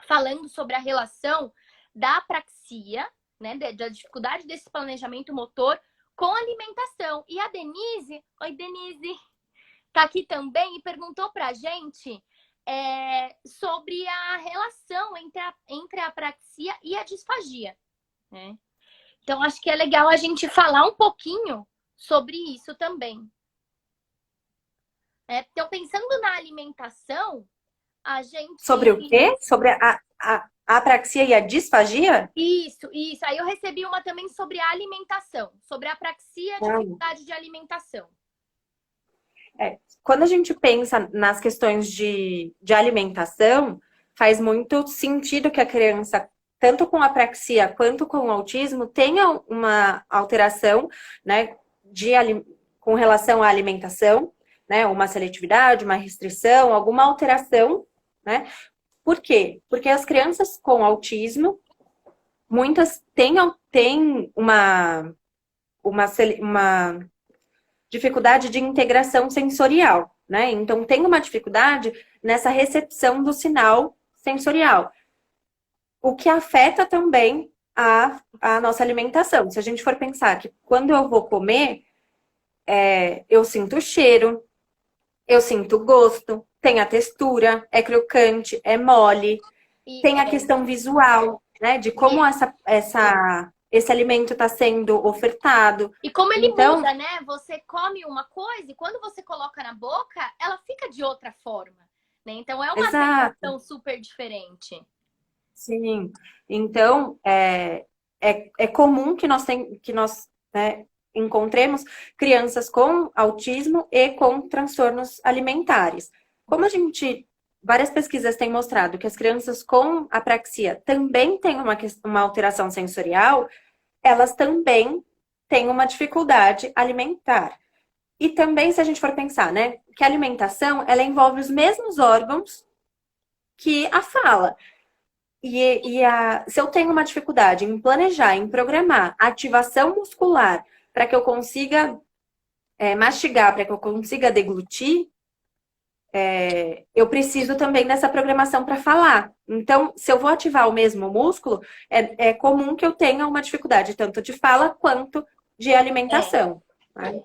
falando sobre a relação da apraxia, né, da dificuldade desse planejamento motor com alimentação. E a Denise, oi Denise, tá aqui também e perguntou pra gente sobre a relação entre a apraxia e a disfagia, né? Então, acho que é legal a gente falar um pouquinho sobre isso também. Então, pensando na alimentação, a sobre gente... o quê? Sobre a apraxia e a disfagia? Isso, isso. Aí eu recebi uma também sobre a alimentação, sobre a apraxia, a dificuldade de alimentação. Quando a gente pensa nas questões de alimentação, faz muito sentido que a criança, tanto com apraxia quanto com autismo, tenha uma alteração, né, com relação à alimentação, né, uma seletividade, uma restrição, alguma alteração, né? Por quê? Porque as crianças com autismo, muitas têm uma dificuldade de integração sensorial, né? Então, tem uma dificuldade nessa recepção do sinal sensorial, o que afeta também a nossa alimentação. Se a gente for pensar que quando eu vou comer, eu sinto o cheiro, eu sinto o gosto, tem a textura, é crocante, é mole, E, tem a questão visual, né? De como esse alimento está sendo ofertado. e como ele Então, muda, né? Você come uma coisa e quando você coloca na boca, ela fica de outra forma, né? Então é uma exato, sensação super diferente. sim. Então, é comum que nós, né, encontremos crianças com autismo e com transtornos alimentares. Como várias pesquisas têm mostrado que as crianças com apraxia também têm uma alteração sensorial, elas também têm uma dificuldade alimentar. E também, se a gente for pensar, né, que a alimentação, ela envolve os mesmos órgãos que a fala. Se eu tenho uma dificuldade em planejar, em programar ativação muscular para que eu consiga mastigar, para que eu consiga deglutir, eu preciso também dessa programação para falar. Então, se eu vou ativar o mesmo músculo, é comum que eu tenha uma dificuldade tanto de fala quanto de É. alimentação. Né?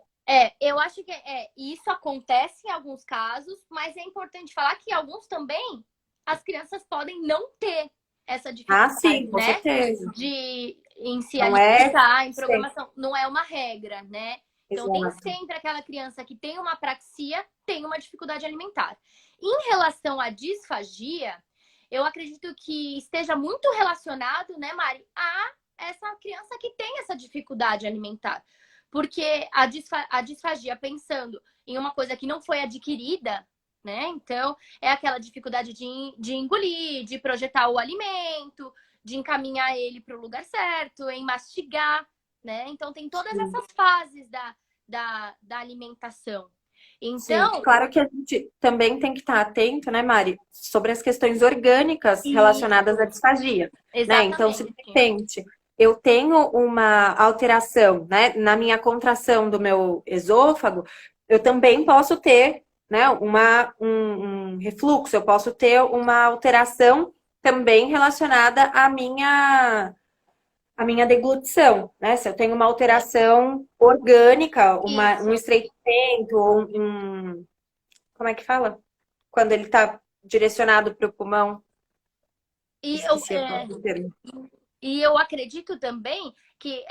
Eu acho que isso acontece em alguns casos, mas é importante falar que alguns também as crianças podem não ter essa Ah, dificuldade, sim, com né? certeza. De em se Não é alimentar, em sempre. programação, não é uma regra, né? Então nem Exato. sempre aquela criança que tem uma apraxia tem uma dificuldade alimentar. Em relação à disfagia, eu acredito que esteja muito relacionado, né, Mari, a essa criança que tem essa dificuldade alimentar. Porque a disfagia, pensando em uma coisa que não foi adquirida, né? Então, é aquela dificuldade de engolir, de projetar o alimento, de encaminhar ele para o lugar certo, em mastigar, né? Então, tem todas Sim. essas fases da alimentação. Sim, Então, claro que a gente também tem que estar atento, né, Mari, sobre as questões orgânicas relacionadas à isso, disfagia, né? Então, se de exatamente. repente eu tenho uma alteração, né, na minha contração do meu esôfago, eu também posso ter, né, um refluxo, eu posso ter uma alteração também relacionada à minha deglutição, né? Se eu tenho uma É, alteração orgânica, um isso. estreitamento, ou como é que fala? Quando ele está direcionado para o pulmão. E eu, Esqueci o termo. E eu acredito também que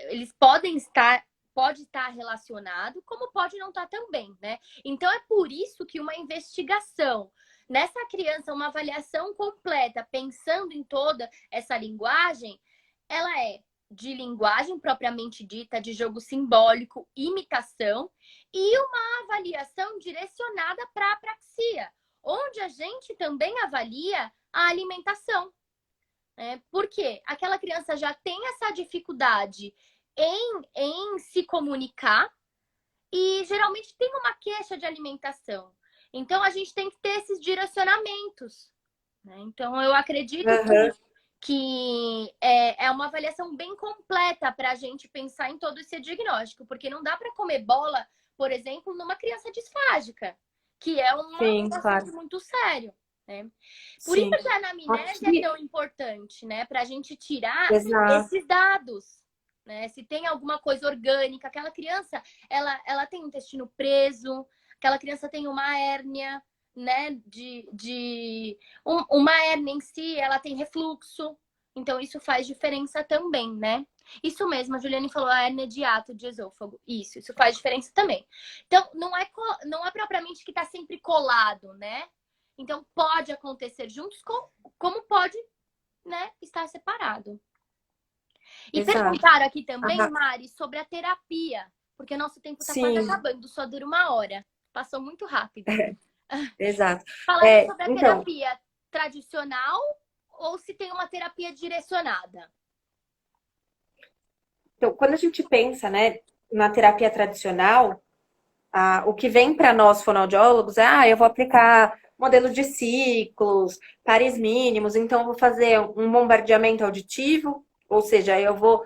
eles podem estar, pode estar relacionado, como pode não estar também, né? Então é por isso que uma investigação nessa criança, uma avaliação completa, pensando em toda essa linguagem, ela é de linguagem propriamente dita, de jogo simbólico, imitação, e uma avaliação direcionada para a apraxia, onde a gente também avalia a alimentação. Porque aquela criança já tem essa dificuldade em se comunicar e geralmente tem uma queixa de alimentação. Então a gente tem que ter esses direcionamentos, né? Então eu acredito Aham. que é uma avaliação bem completa para a gente pensar em todo esse diagnóstico, porque não dá para comer bola, por exemplo, numa criança disfágica, que é um Sim, assunto claro. muito sério, né? Por isso Sim. que a anamnese é Aqui, tão importante, né? Para a gente tirar exato. esses dados, né? Se tem alguma coisa orgânica, aquela criança, ela tem o intestino preso, aquela criança tem uma hérnia, né? Uma hérnia em si, ela tem refluxo. Então, isso faz diferença também, né? Isso mesmo, a Juliane falou a hérnia de hiato de esôfago. Isso faz diferença também. Então, não é propriamente que está sempre colado, né? Então, pode acontecer juntos, como pode, né, estar separado. E Exato. perguntaram aqui também, Ah, Mari, sobre a terapia, porque o nosso tempo está quase sim, acabando, só dura uma hora. Passou muito rápido. exato. Falaram sobre a Então, terapia tradicional ou se tem uma terapia direcionada. quando a gente pensa, né, na terapia tradicional, o que vem para nós fonoaudiólogos é, eu vou aplicar modelo de ciclos, pares mínimos, então eu vou fazer um bombardeamento auditivo, ou seja, eu vou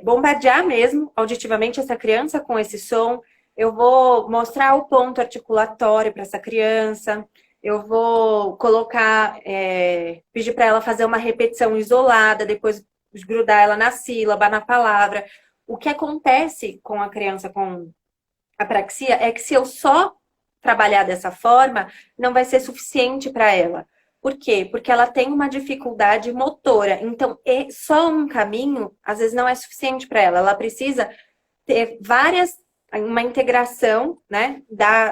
bombardear mesmo auditivamente essa criança com esse som. Eu vou mostrar o ponto articulatório para essa criança. Eu vou colocar, pedir para ela fazer uma repetição isolada, depois grudar ela na sílaba, na palavra. O que acontece com a criança com apraxia é que se eu só trabalhar dessa forma, não vai ser suficiente para ela. Por quê? Porque ela tem uma dificuldade motora. Então, só um caminho, às vezes, não é suficiente para ela. Ela precisa ter uma integração, né,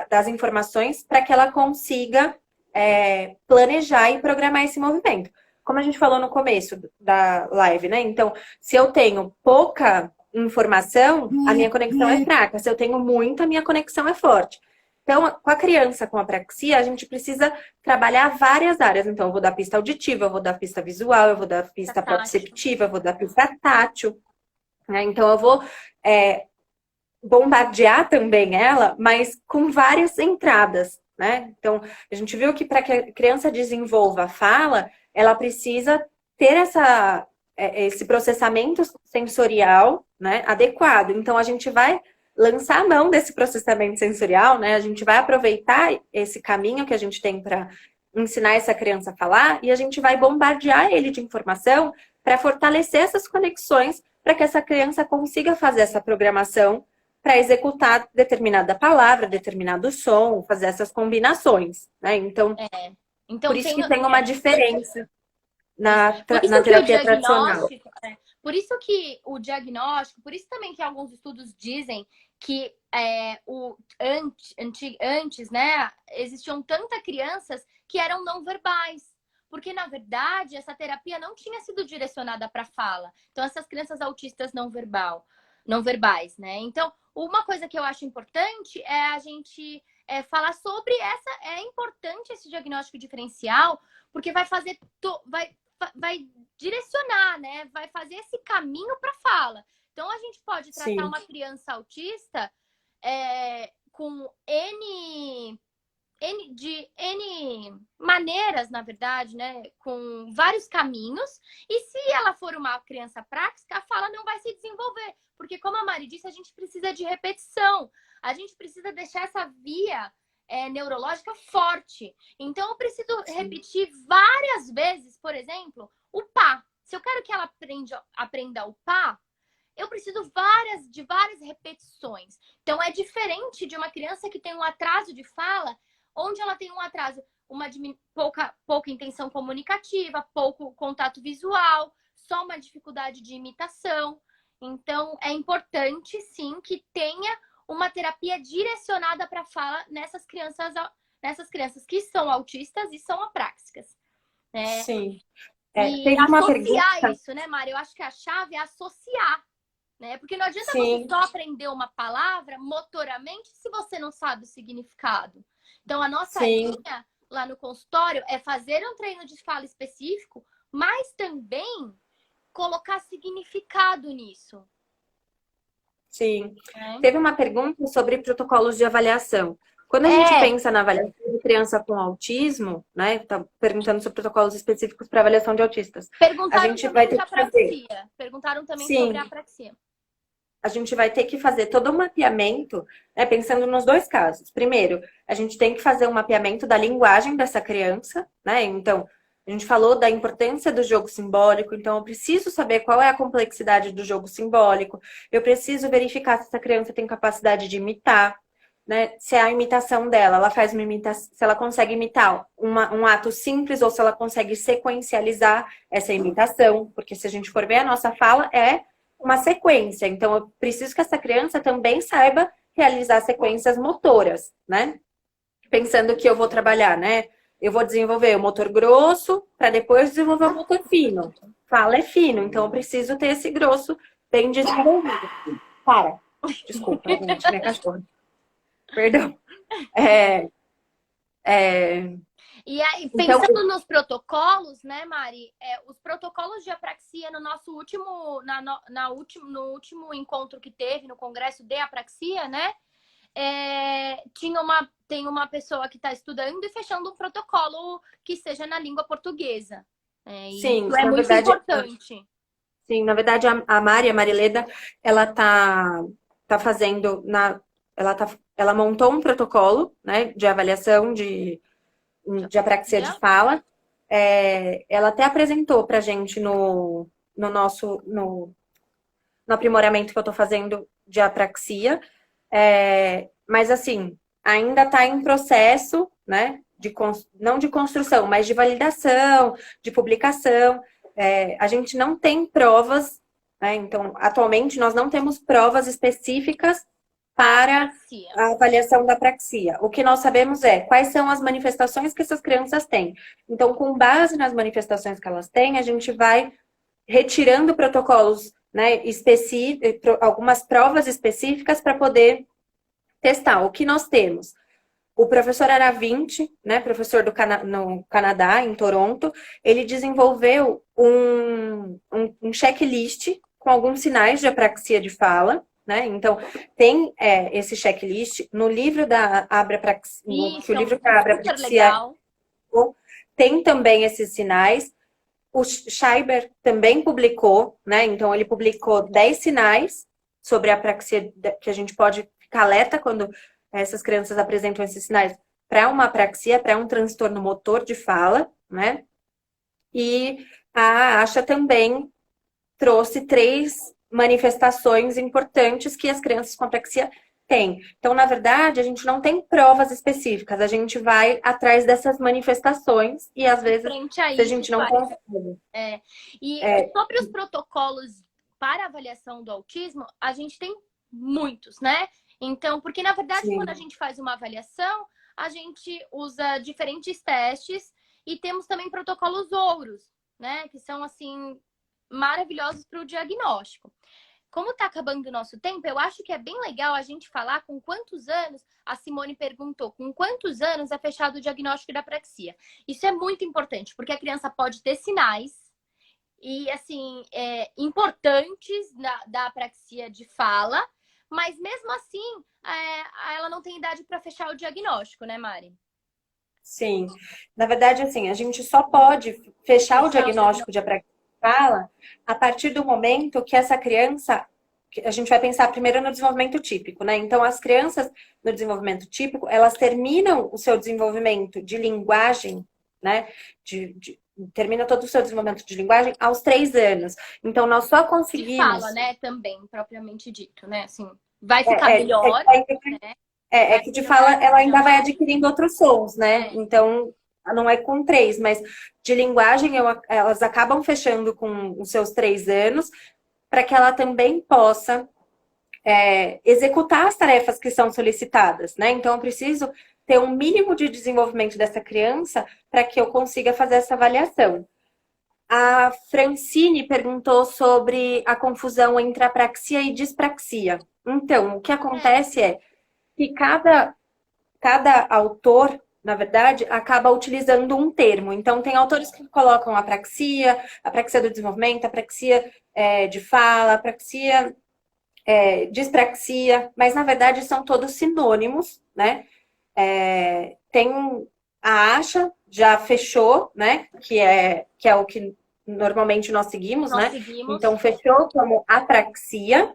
das informações para que ela consiga planejar e programar esse movimento. Como a gente falou no começo da live, né? Então, se eu tenho pouca informação, a minha conexão é fraca. Se eu tenho muita, a minha conexão é forte. Então, com a criança com apraxia, a gente precisa trabalhar várias áreas. Então, eu vou dar pista auditiva, eu vou dar pista visual, eu vou dar pista proprioceptiva, eu vou dar pista tátil. Né? Então, eu vou bombardear também ela, mas com várias entradas. Né? Então, a gente viu que para que a criança desenvolva a fala, ela precisa ter esse processamento sensorial, né, adequado. Então, a gente vai lançar a mão desse processamento sensorial, né? A gente vai aproveitar esse caminho que a gente tem para ensinar essa criança a falar e a gente vai bombardear ele de informação para fortalecer essas conexões para que essa criança consiga fazer essa programação para executar determinada palavra, determinado som, fazer essas combinações, né? Então, por isso que tem uma diferença na terapia tradicional. Por isso que o diagnóstico, por isso também que alguns estudos dizem que antes, né, existiam tantas crianças que eram não verbais. Porque, na verdade, essa terapia não tinha sido direcionada para fala. Então, essas crianças autistas não verbais, né? Então, uma coisa que eu acho importante é a gente falar sobre é importante esse diagnóstico diferencial, porque vai fazer, vai direcionar, né? Vai fazer esse caminho para fala. Então, a gente pode tratar uma criança autista com N maneiras, na verdade, né? Com vários caminhos. E se ela for uma criança prática, a fala não vai se desenvolver. Porque, como a Mari disse, a gente precisa de repetição. A gente precisa deixar essa via neurológica forte. Então, eu preciso repetir várias vezes, por exemplo, o pá. Se eu quero que ela aprenda o pá, eu preciso de várias repetições. Então, é diferente de uma criança que tem um atraso de fala, onde ela tem um atraso, pouca intenção comunicativa, pouco contato visual, só uma dificuldade de imitação. Então, é importante, sim, que tenha uma terapia direcionada para a fala nessas crianças que são autistas e são apráxicas. Né? Sim. E associar isso, né, Mari? Eu acho que a chave é associar. Né? Porque não adianta você só aprender uma palavra motoramente se você não sabe o significado. Então, a nossa linha lá no consultório é fazer um treino de fala específico, mas também colocar significado nisso. Sim. Teve uma pergunta sobre protocolos de avaliação. Quando a gente pensa na avaliação de criança com autismo, né? Tá perguntando sobre protocolos específicos para avaliação de autistas. Perguntaram a gente vai ter que fazer. Perguntaram também sobre a apraxia. A gente vai ter que fazer todo um mapeamento, né, pensando nos dois casos. Primeiro, a gente tem que fazer um mapeamento da linguagem dessa criança, né? Então, a gente falou da importância do jogo simbólico, então eu preciso saber qual é a complexidade do jogo simbólico, eu preciso verificar se essa criança tem capacidade de imitar, né? Se a imitação dela, ela faz uma imitação, se ela consegue imitar um ato simples ou se ela consegue sequencializar essa imitação, porque se a gente for ver a nossa fala, é uma sequência. Então, eu preciso que essa criança também saiba realizar sequências motoras, né? Pensando que eu vou trabalhar, né? Eu vou desenvolver o motor grosso para depois desenvolver o motor fino. Fala é fino, então eu preciso ter esse grosso bem desenvolvido. Para. Desculpa, gente, minha cachorra. Perdão. E aí, pensando nos protocolos, né, Mari? Os protocolos de apraxia no nosso último, no último encontro que teve no Congresso de Apraxia, né? Tem uma pessoa que está estudando e fechando um protocolo que seja na língua portuguesa. Sim, isso é muito importante. Sim, na verdade, a Mari, a Marileda, ela tá fazendo, ela montou um protocolo, né, de avaliação de apraxia de Apraxia? fala. Ela até apresentou pra gente no aprimoramento que eu tô fazendo de apraxia. Mas assim, ainda está em processo, né? Não de construção, mas de validação, de publicação. A gente não tem provas, né? Então, atualmente, nós não temos provas específicas para Apraxia. a avaliação da apraxia. O que nós sabemos é quais são as manifestações que essas crianças têm. Então, com base nas manifestações que elas têm, a gente vai retirando protocolos, né, algumas provas específicas para poder testar. O que nós temos? O professor Aravinte, né, professor no Canadá, em Toronto, ele desenvolveu um checklist com alguns sinais de apraxia de fala, né? Então, tem esse checklist no livro da Abra Praxia, Isso, que o é livro da Abra super Praxia legal. tem também esses sinais. O Scheiber também publicou, né? Então, ele publicou 10 sinais sobre a apraxia que a gente pode ficar alerta quando essas crianças apresentam esses sinais para uma apraxia, para um transtorno motor de fala, né? E a Asha também trouxe 3 manifestações importantes que as crianças com apraxia têm. Então, na verdade, a gente não tem provas específicas, a gente vai atrás dessas manifestações e às vezes, Frente a se a isso, gente não vai. consegue. E sobre os protocolos para avaliação do autismo, a gente tem muitos, né? Então, porque na verdade, quando a Sim. gente faz uma avaliação, a gente usa diferentes testes e temos também protocolos ouros, né? Que são, assim, maravilhosos para o diagnóstico. Como está acabando o nosso tempo, eu acho que é bem legal a gente falar com quantos anos, a Simone perguntou, com quantos anos é fechado o diagnóstico da apraxia. Isso é muito importante, porque a criança pode ter sinais e, assim, importantes da apraxia de fala, mas mesmo assim, ela não tem idade para fechar o diagnóstico, né, Mari? Sim. Na verdade, assim, a gente só pode fechar o Fechar o diagnóstico. diagnóstico de apraxia de fala a partir do momento que essa criança, a gente vai pensar primeiro no desenvolvimento típico, né? Então, as crianças no desenvolvimento típico, elas terminam o seu desenvolvimento de linguagem, né? Termina todo o seu desenvolvimento de linguagem aos 3 anos. Então, nós só De conseguimos. fala, né, também, propriamente dito, né? Assim, vai ficar É, é, melhor, é, né? É Vai que de fala melhorar ela ainda vai bastante. adquirindo outros sons, né? É. Então, não é com 3, mas de linguagem elas acabam fechando com os seus 3 anos, para que ela também possa executar as tarefas que são solicitadas, né? Então, eu preciso ter um mínimo de desenvolvimento dessa criança para que eu consiga fazer essa avaliação. A Francine perguntou sobre a confusão entre apraxia e dispraxia. Então, o que acontece é que cada autor, na verdade, acaba utilizando um termo. Então, tem autores que colocam apraxia do desenvolvimento, apraxia de fala, apraxia, dispraxia, mas na verdade são todos sinônimos, né? Tem a ASHA já fechou, né? Que é o que normalmente nós seguimos, Nós né? seguimos. Então, fechou como apraxia.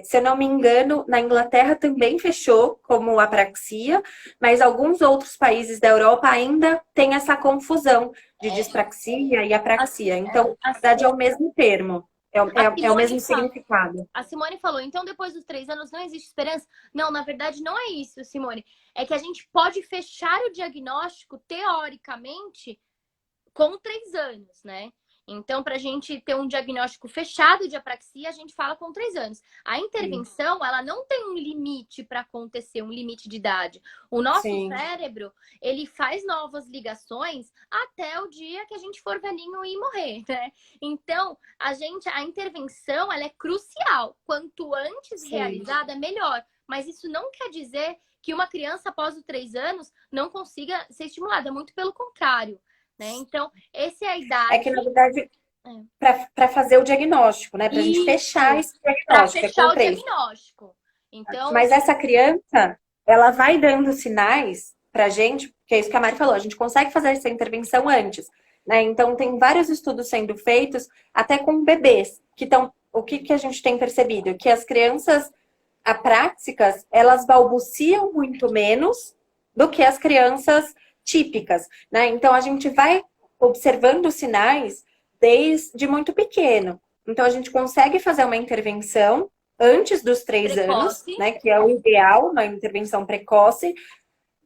Se eu não me engano, na Inglaterra também fechou como apraxia, mas alguns outros países da Europa ainda têm essa confusão de dispraxia e apraxia. Então, na verdade, é o mesmo termo, A é o Simone mesmo fala. significado. A Simone falou, então depois dos 3 anos não existe esperança? Não, na verdade não é isso, Simone. É que a gente pode fechar o diagnóstico, teoricamente, com 3 anos, né? Então, para a gente ter um diagnóstico fechado de apraxia, a gente fala com 3 anos. A Sim, intervenção, ela não tem um limite para acontecer, um limite de idade. O nosso sim, cérebro, ele faz novas ligações até o dia que a gente for velhinho e morrer, né? Então, a intervenção, ela é crucial. Quanto antes sim. realizada, melhor. Mas isso não quer dizer que uma criança após os 3 anos não consiga ser estimulada, muito pelo contrário. Né? Então, essa é a É que, idade. na verdade, É. para fazer o diagnóstico, né? Para a gente fechar Isso, esse para diagnóstico, é fechar com o 3. diagnóstico. Então, Mas essa criança, ela vai dando sinais pra gente, que é isso que a Mari falou, a gente consegue fazer essa intervenção antes. né? Então, tem vários estudos sendo feitos até com bebês, que estão. O que, que a gente tem percebido? Que as crianças apráxicas, elas balbuciam muito menos do que as crianças típicas, né? Então, a gente vai observando sinais desde muito pequeno. Então, a gente consegue fazer uma intervenção antes dos 3 anos, Precoce. né? Que é o ideal, uma intervenção precoce,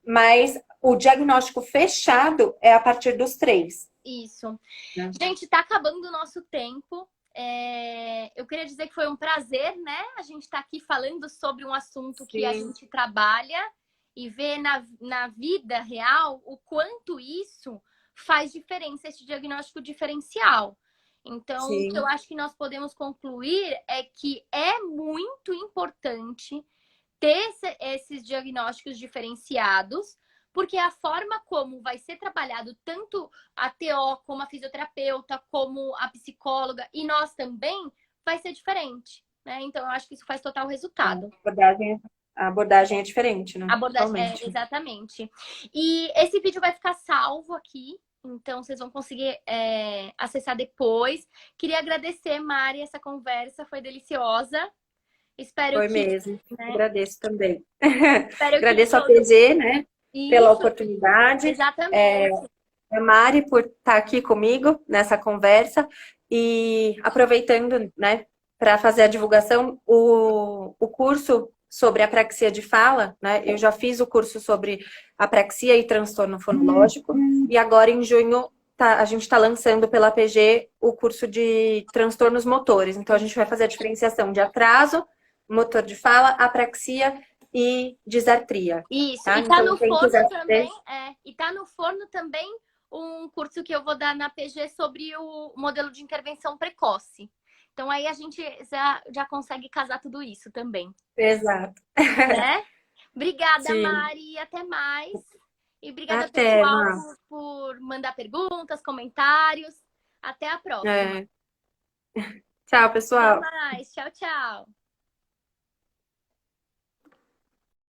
mas o diagnóstico fechado é a partir dos 3. Isso. Né? Gente, tá acabando o nosso tempo. Eu queria dizer que foi um prazer, né? A gente está aqui falando sobre um assunto que a gente trabalha e vê na vida real o quanto isso faz diferença, esse diagnóstico diferencial. Então, o que eu acho que nós podemos concluir é que é muito importante ter esses diagnósticos diferenciados, porque a forma como vai ser trabalhado tanto a TO, como a fisioterapeuta, como a psicóloga e nós também, vai ser diferente, né? Então, eu acho que isso faz total resultado. A abordagem é diferente, né? Abordagem, exatamente. E esse vídeo vai ficar salvo aqui, então vocês vão conseguir acessar depois. Queria agradecer, Mari, essa conversa foi deliciosa. Espero Foi que... mesmo. Né? Agradeço também. Espero Agradeço que a PG, né? Pela Isso, oportunidade. exatamente. A Mari por estar aqui comigo nessa conversa. E aproveitando, né, para fazer a divulgação, o curso sobre apraxia de fala, né? Eu já fiz o curso sobre apraxia e transtorno fonológico. E agora, em junho, a gente está lançando pela PG o curso de transtornos motores. Então, a gente vai fazer a diferenciação de atraso, motor de fala, apraxia e disartria. Isso. Tá? E tá Então, no quem forno quiser também, saber... e tá no forno também um curso que eu vou dar na PG sobre o modelo de intervenção precoce. Então aí a gente já consegue casar tudo isso também. Exato. Né? Obrigada, Sim. Mari. Até mais. E obrigada, Até, pessoal, Má. por mandar perguntas, comentários. Até a próxima. Tchau, Até pessoal. mais. Tchau, tchau.